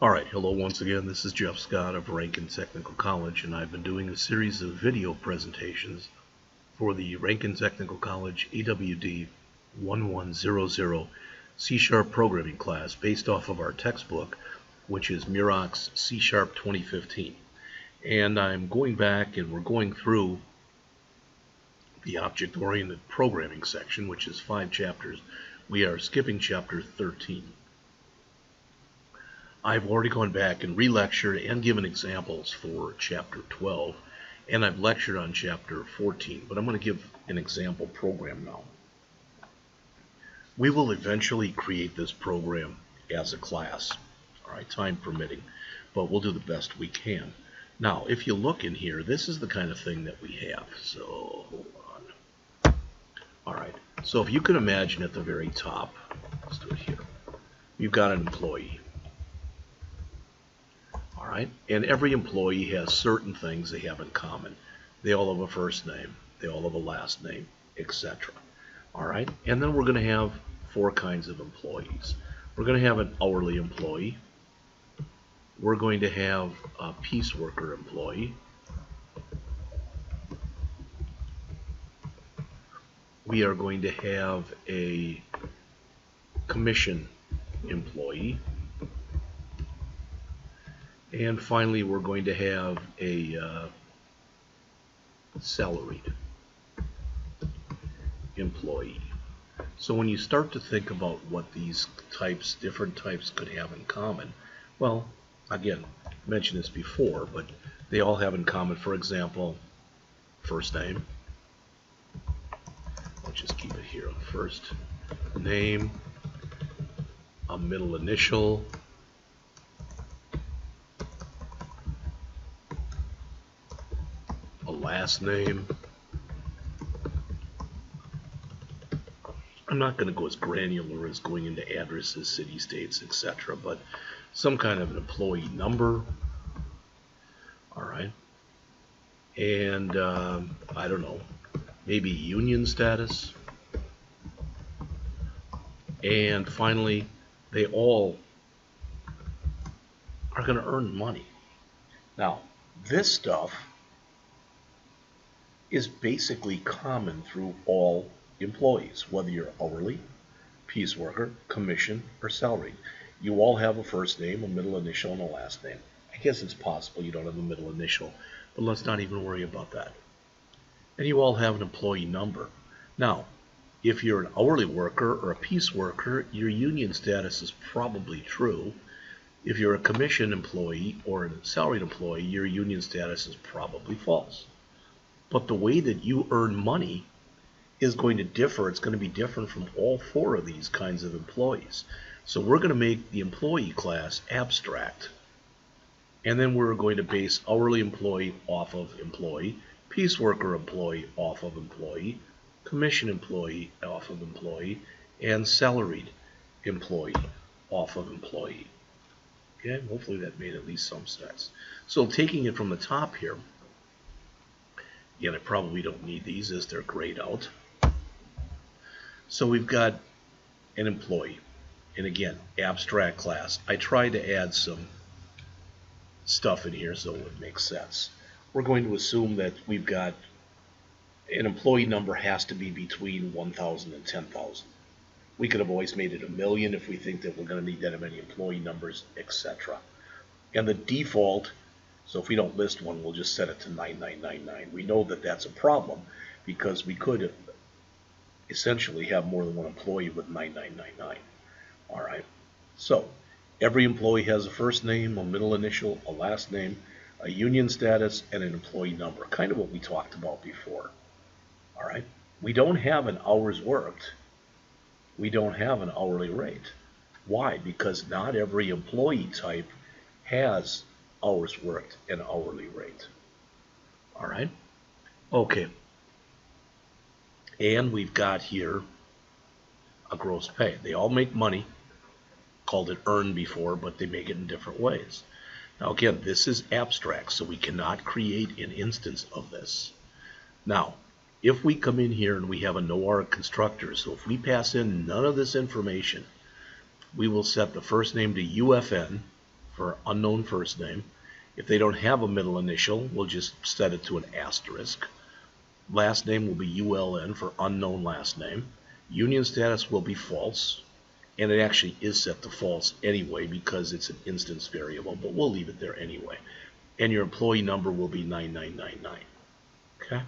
Alright, hello once again. This is Jeff Scott of Rankin Technical College, and I've been doing a series of video presentations for the Rankin Technical College AWD1100 C# programming class based off of our textbook, which is Murock's C# 2015. And I'm going back and we're going through the object-oriented programming section, which is 5 chapters. We are skipping Chapter 13. I've already gone back and re-lectured and given examples for Chapter 12, and I've lectured on Chapter 14, but I'm going to give an example program now. We will eventually create this program as a class, all right, time permitting, but we'll do the best we can. Now, if you look in here, this is the kind of thing that we have, so hold on. All right, so if you can imagine at the very top, let's do it here, you've got an employee. Alright, and every employee has certain things they have in common. They all have a first name, they all have a last name, etc. Alright, and then we're going to have 4 kinds of employees. We're going to have an hourly employee. We're going to have a piece worker employee. We are going to have a commission employee. And finally, we're going to have a salaried employee. So when you start to think about what these different types could have in common, well, again, I mentioned this before, but they all have in common, for example, first name. Let's just keep it here. First name, a middle initial, last name. I'm not going to go as granular as going into addresses, city, states, etc., but some kind of an employee number. Alright. And I don't know, maybe union status. And finally, they all are going to earn money. Now, this stuff is basically common through all employees, whether you're hourly, piece worker, commission, or salaried. You all have a first name, a middle initial, and a last name. I guess it's possible you don't have a middle initial, but let's not even worry about that. And you all have an employee number. Now, if you're an hourly worker or a piece worker, your union status is probably true. If you're a commission employee or a salaried employee, your union status is probably false. But the way that you earn money is going to differ. It's going to be different from all 4 of these kinds of employees. So we're going to make the employee class abstract. And then we're going to base hourly employee off of employee, piece worker employee off of employee, commission employee off of employee, and salaried employee off of employee. Okay, hopefully that made at least some sense. So taking it from the top here, again, I probably don't need these as they're grayed out. So we've got an employee. And again, abstract class. I tried to add some stuff in here so it would make sense. We're going to assume that we've got an employee number has to be between 1,000 and 10,000. We could have always made it 1,000,000 if we think that we're going to need that many employee numbers, etc. And the default, so if we don't list one, we'll just set it to 9999. We know that that's a problem because we could essentially have more than one employee with 9999. All right. So every employee has a first name, a middle initial, a last name, a union status, and an employee number. Kind of what we talked about before. All right. We don't have an hours worked. We don't have an hourly rate. Why? Because not every employee type has hours worked and hourly rate. All right. Okay. And we've got here a gross pay. They all make money. Called it earned before, but they make it in different ways. Now again, this is abstract, so we cannot create an instance of this. Now, if we come in here and we have a no-arg constructor, so if we pass in none of this information, we will set the first name to UFN for unknown first name. If they don't have a middle initial, we'll just set it to an asterisk. Last name will be ULN for unknown last name. Union status will be false, and it actually is set to false anyway because it's an instance variable, but we'll leave it there anyway. And your employee number will be 9999. Okay?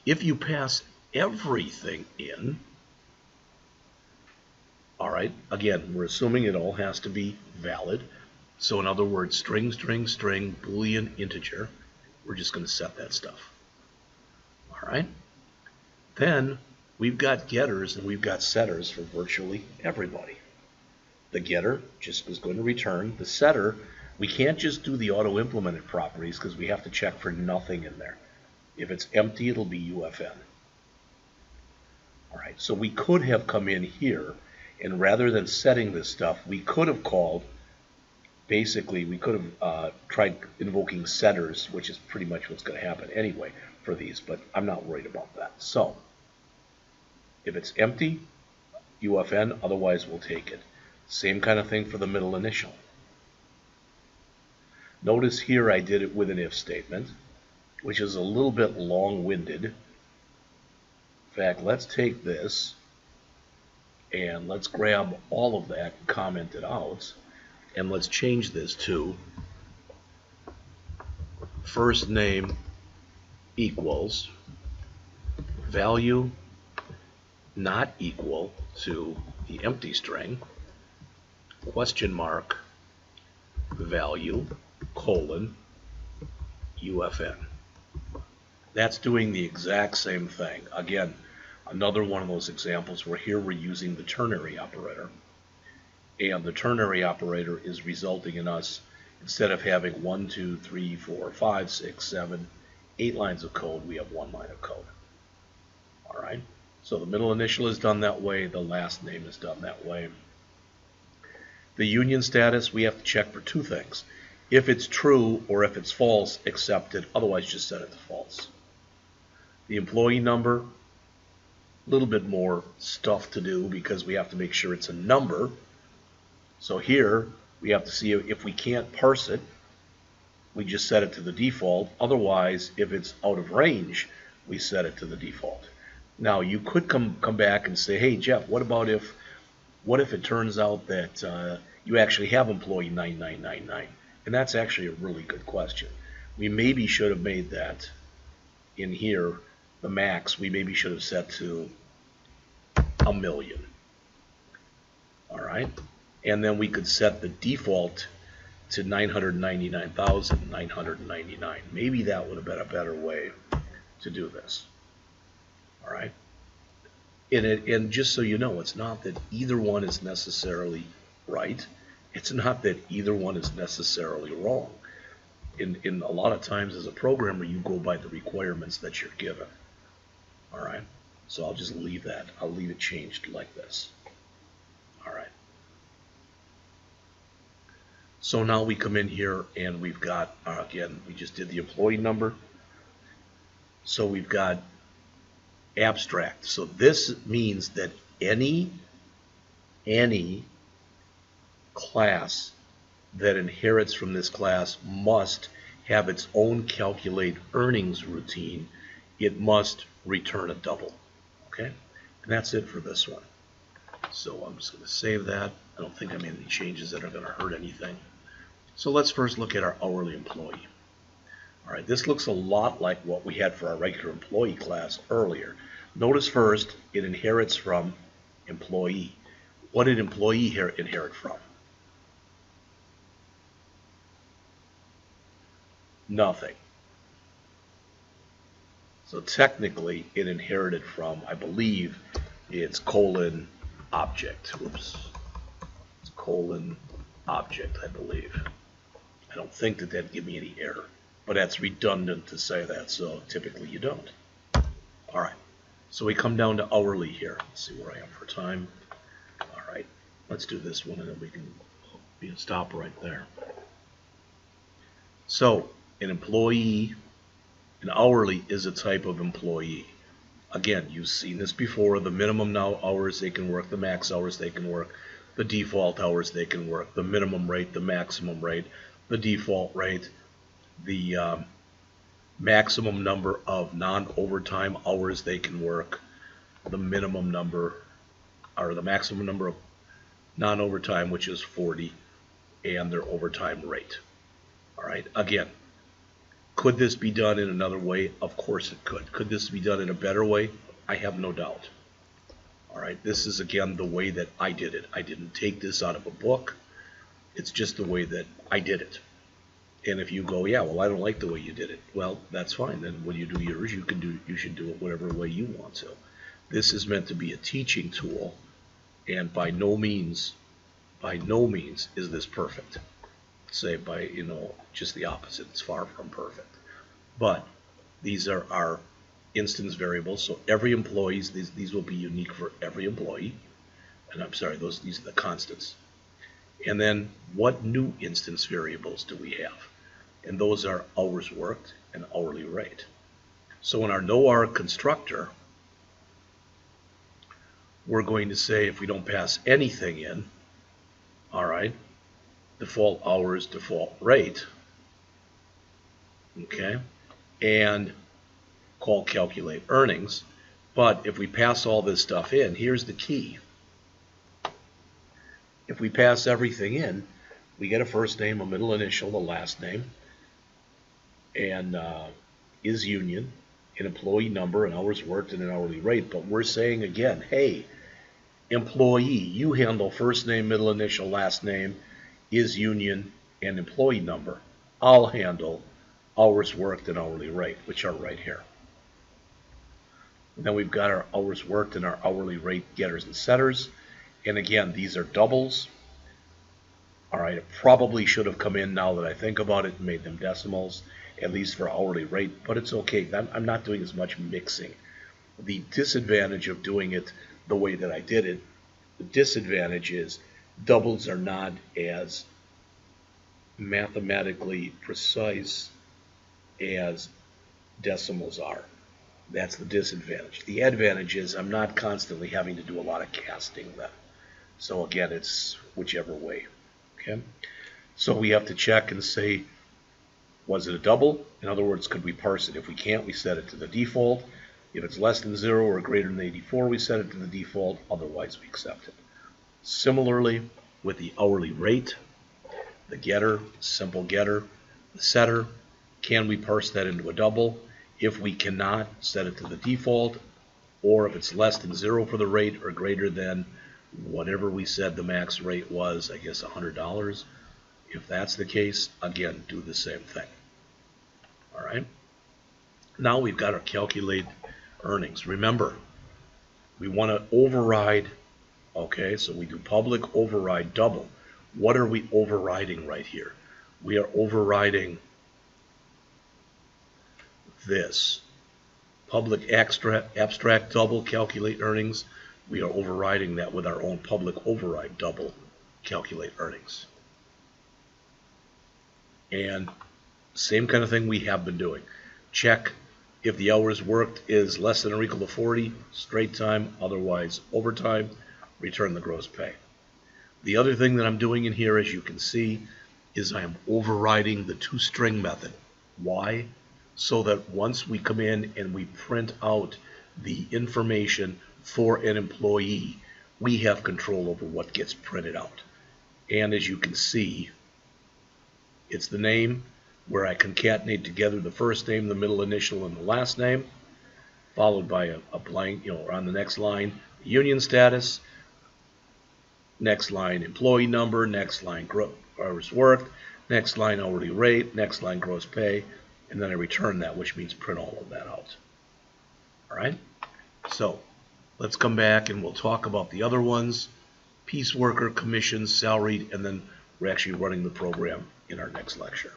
If you pass everything in, all right, again, we're assuming it all has to be valid. So in other words, string, string, string, Boolean, integer, we're just going to set that stuff. All right? Then we've got getters and we've got setters for virtually everybody. The getter just is going to return. The setter, we can't just do the auto-implemented properties because we have to check for nothing in there. If it's empty, it'll be UFN. All right, so we could have come in here, and rather than setting this stuff, we could have called, basically, we could have tried invoking setters, which is pretty much what's going to happen anyway for these, but I'm not worried about that. So, if it's empty, UFN, otherwise we'll take it. Same kind of thing for the middle initial. Notice here I did it with an if statement, which is a little bit long-winded. In fact, let's take this and let's grab all of that and comment it out, and let's change this to first name equals value not equal to the empty string, question mark, value, colon, UFN. That's doing the exact same thing. Again, another one of those examples where here we're using the ternary operator. And the ternary operator is resulting in us, instead of having 1, 2, 3, 4, 5, 6, 7, 8 lines of code, we have 1 line of code. All right? So the middle initial is done that way. The last name is done that way. The union status, we have to check for 2 things. If it's true or if it's false, accept it. Otherwise, just set it to false. The employee number, a little bit more stuff to do because we have to make sure it's a number. So here, we have to see if we can't parse it, we just set it to the default. Otherwise, if it's out of range, we set it to the default. Now, you could come back and say, hey, Jeff, what if it turns out that you actually have employee 9999? And that's actually a really good question. We maybe should have made that in here, the max, we maybe should have set to 1,000,000. All right? And then we could set the default to 999,999. Maybe that would have been a better way to do this. All right? And just so you know, it's not that either one is necessarily right. It's not that either one is necessarily wrong. In a lot of times as a programmer, you go by the requirements that you're given. All right? So I'll just leave that. I'll leave it changed like this. All right. So now we come in here and we've got, again, we just did the employee number. So we've got abstract. So this means that any class that inherits from this class must have its own calculate earnings routine. It must return a double. Okay? And that's it for this one. So I'm just going to save that. I don't think I made any changes that are going to hurt anything. So let's first look at our hourly employee. All right, this looks a lot like what we had for our regular employee class earlier. Notice first, it inherits from employee. What did employee inherit from? Nothing. So technically, it inherited from, I believe, it's colon object. Whoops. It's colon object, I believe. I don't think that that'd give me any error, but that's redundant to say that, so typically you don't. All right, so we come down to hourly here. Let's see where I am for time. All right, let's do this one, and then we can stop right there. So an employee, an hourly is a type of employee. Again, you've seen this before. The minimum now hours they can work, the max hours they can work. the default hours they can work, the minimum rate, the maximum rate, the default rate, the maximum number of non-overtime hours they can work, the minimum number, or the maximum number of non-overtime, which is 40, and their overtime rate. All right, again, could this be done in another way? Of course it could. Could this be done in a better way? I have no doubt. All right, this is again the way that I did it. I didn't take this out of a book. It's just the way that I did it. And if you go, yeah, well, I don't like the way you did it, well, that's fine. Then when you do yours, you should do it whatever way you want to. This is meant to be a teaching tool, and by no means is this perfect. Say by, just the opposite. It's far from perfect. But these are our instance variables, so every employee, these will be unique for every employee. And I'm sorry, these are the constants. And then what new instance variables do we have? And those are hours worked and hourly rate. So in our no-R constructor, we're going to say if we don't pass anything in, all right, default hours, default rate, okay, and call calculate earnings. But if we pass all this stuff in, here's the key. If we pass everything in, we get a first name, a middle initial, a last name, and is union, an employee number, an hours worked, and an hourly rate. But we're saying again, hey, employee, you handle first name, middle initial, last name, is union, and employee number. I'll handle hours worked and hourly rate, which are right here. And then we've got our hours worked and our hourly rate getters and setters. And again, these are doubles. All right, it probably should have come in now that I think about it and made them decimals, at least for hourly rate, but it's okay. I'm not doing as much mixing. The disadvantage of doing it the way that I did it, the disadvantage is doubles are not as mathematically precise as decimals are. That's the disadvantage. The advantage is I'm not constantly having to do a lot of casting then. So again, it's whichever way. Okay. So we have to check and say, was it a double? In other words, could we parse it? If we can't, we set it to the default. If it's less than 0 or greater than 84, we set it to the default. Otherwise, we accept it. Similarly, with the hourly rate, the getter, simple getter, the setter, can we parse that into a double? If we cannot, set it to the default, or if it's less than 0 for the rate or greater than whatever we said the max rate was, I guess $100. If that's the case, again, do the same thing. All right. Now we've got our calculate earnings. Remember, we want to override, okay, so we do public override double. What are we overriding right here? We are overriding this. Public abstract double calculate earnings. We are overriding that with our own public override double calculate earnings. And same kind of thing we have been doing. Check if the hours worked is less than or equal to 40, straight time, otherwise overtime, return the gross pay. The other thing that I'm doing in here, as you can see, is I am overriding the toString method. Why? So that once we come in and we print out the information for an employee, we have control over what gets printed out. And as you can see, it's the name where I concatenate together the first name, the middle initial, and the last name, followed by a blank, on the next line, union status, next line employee number, next line hours worked, next line hourly rate, next line gross pay, and then I return that, which means print all of that out. All right? So let's come back and we'll talk about the other ones, piece worker, commissions, salaried, and then we're actually running the program in our next lecture.